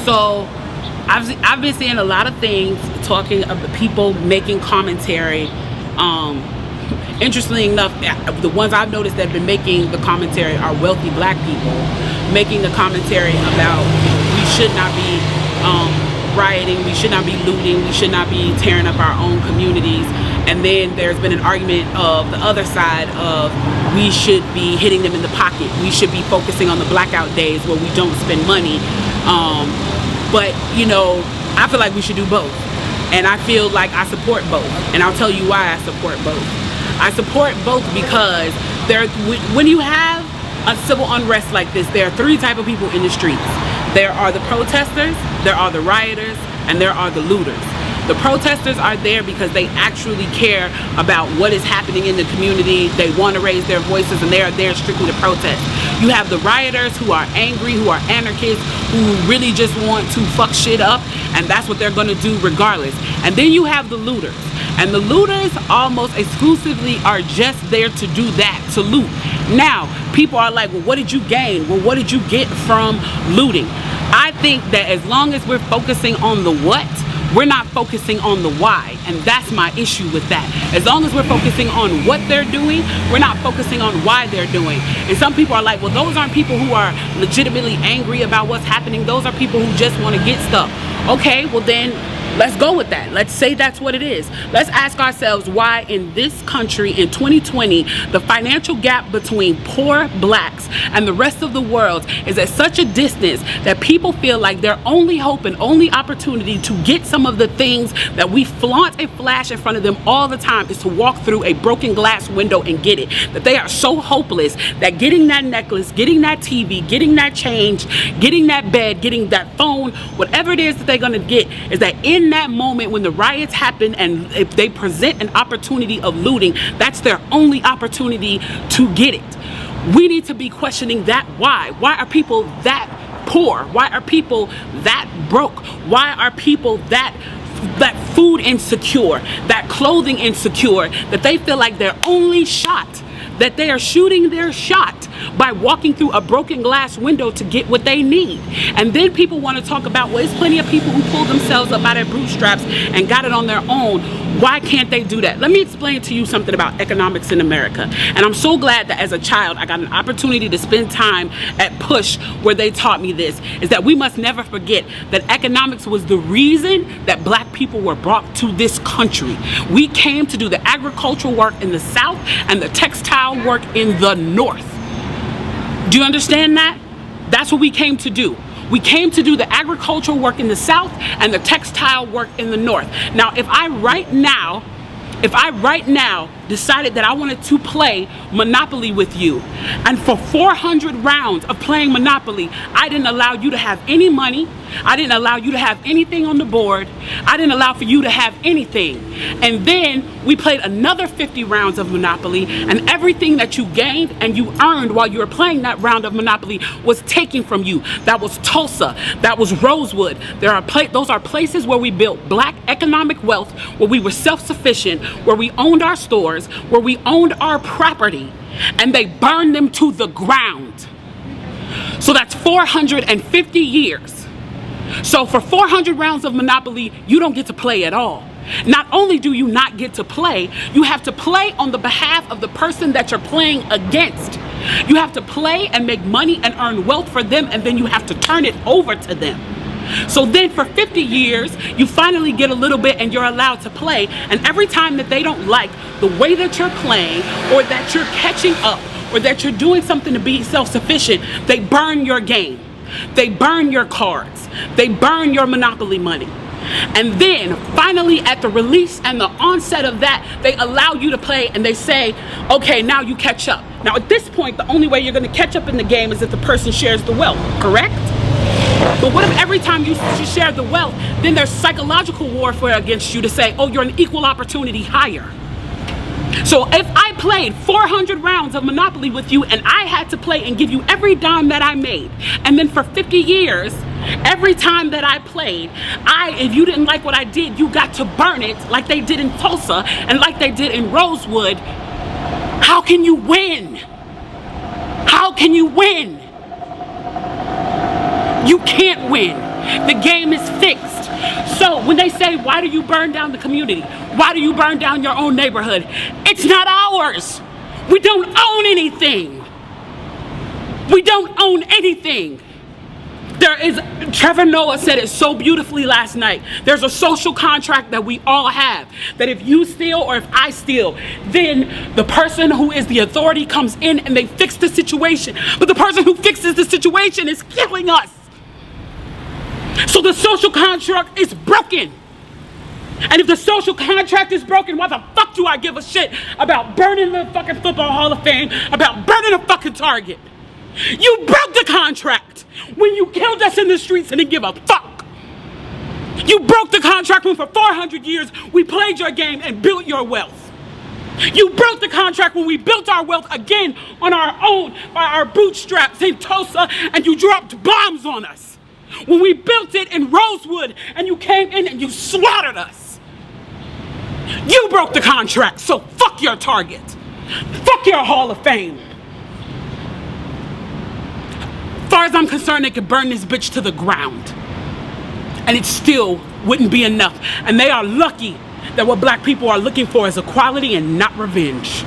So I've been seeing a lot of things talking of the people making commentary. Interestingly enough, the ones I've noticed that have been making the commentary are wealthy black people making the commentary about we should not be rioting, we should not be looting, we should not be tearing up our own communities. And then there's been an argument of the other side of we should be hitting them in the pocket. We should be focusing on the blackout days where we don't spend money. But you know, I feel like we should do both. And I feel like I support both. And I'll tell you why I support both. I support both because when you have a civil unrest like this, there are three types of people in the streets. There are the protesters, there are the rioters, and there are the looters. The protesters are there because they actually care about what is happening in the community. They want to raise their voices, and they are there strictly to protest. You have the rioters who are angry, who are anarchists, who really just want to fuck shit up, and that's what they're going to do regardless. And then you have the looters. And the looters almost exclusively are just there to do that, to loot. Now, people are like, well, what did you gain? Well, what did you get from looting? I think that as long as we're focusing on the what, we're not focusing on the why, and that's my issue with that. As long as we're focusing on what they're doing, we're not focusing on why they're doing. And some people are like, well, those aren't people who are legitimately angry about what's happening. Those are people who just want to get stuff. Okay, well then, let's go with that. Let's say that's what it is. Let's ask ourselves why in this country in 2020, the financial gap between poor blacks and the rest of the world is at such a distance that people feel like their only hope and only opportunity to get some of the things that we flaunt and flash in front of them all the time is to walk through a broken glass window and get it. That they are so hopeless that getting that necklace, getting that TV, getting that change, getting that bed, getting that phone, whatever it is that they're gonna get, is that in that moment when the riots happen and if they present an opportunity of looting, that's their only opportunity to get it. We need to be questioning that why. Why are people that poor? Why are people that broke? Why are people that food insecure, that clothing insecure, that they feel like their only shot, that they are shooting their shot by walking through a broken glass window to get what they need? And then people want to talk about, well, there's plenty of people who pulled themselves up by their bootstraps and got it on their own. Why can't they do that? Let me explain to you something about economics in America. And I'm so glad that as a child, I got an opportunity to spend time at Push where they taught me this, is that we must never forget that economics was the reason that black people were brought to this country. We came to do the agricultural work in the South and the textile work in the North. Do you understand that? That's what we came to do. We came to do the agricultural work in the South and the textile work in the North. Now, if I right now decided that I wanted to play Monopoly with you, and for 400 rounds of playing Monopoly, I didn't allow you to have any money, I didn't allow you to have anything on the board, I didn't allow for you to have anything, and then we played another 50 rounds of Monopoly, and everything that you gained and you earned while you were playing that round of Monopoly was taken from you. That was Tulsa, that was Rosewood. Those are places where we built black economic wealth, where we were self-sufficient, where we owned our stores, where we owned our property, and they burned them to the ground. So that's 450 years. So for 400 rounds of Monopoly, you don't get to play at all. Not only do you not get to play, you have to play on the behalf of the person that you're playing against. You have to play and make money and earn wealth for them, and then you have to turn it over to them. So then for 50 years, you finally get a little bit and you're allowed to play. And every time that they don't like the way that you're playing, or that you're catching up, or that you're doing something to be self-sufficient, they burn your game. They burn your cards. They burn your Monopoly money. And then finally at the release and the onset of that, they allow you to play and they say, okay, now you catch up. Now at this point, the only way you're going to catch up in the game is if the person shares the wealth, correct? But what if every time you share the wealth, then there's psychological warfare against you to say, oh, you're an equal opportunity hire. So if I played 400 rounds of Monopoly with you and I had to play and give you every dime that I made, and then for 50 years, every time that I played, if you didn't like what I did, you got to burn it like they did in Tulsa and like they did in Rosewood, how can you win? How can you win? You can't win. The game is fixed. So when they say, why do you burn down the community? Why do you burn down your own neighborhood? It's not ours. We don't own anything. We don't own anything. Trevor Noah said it so beautifully last night. There's a social contract that we all have. That if you steal or if I steal, then the person who is the authority comes in and they fix the situation. But the person who fixes the situation is killing us. So the social contract is broken. And if the social contract is broken, why the fuck do I give a shit about burning the fucking Football Hall of Fame, about burning a fucking Target? You broke the contract when you killed us in the streets and didn't give a fuck. You broke the contract when for 400 years we played your game and built your wealth. You broke the contract when we built our wealth again on our own, by our bootstraps in Tulsa, and you dropped bombs on us. When we built it in Rosewood and you came in and you slaughtered us. You broke the contract, so fuck your Target. Fuck your Hall of Fame. As far as I'm concerned, they could burn this bitch to the ground. And it still wouldn't be enough. And they are lucky that what black people are looking for is equality and not revenge.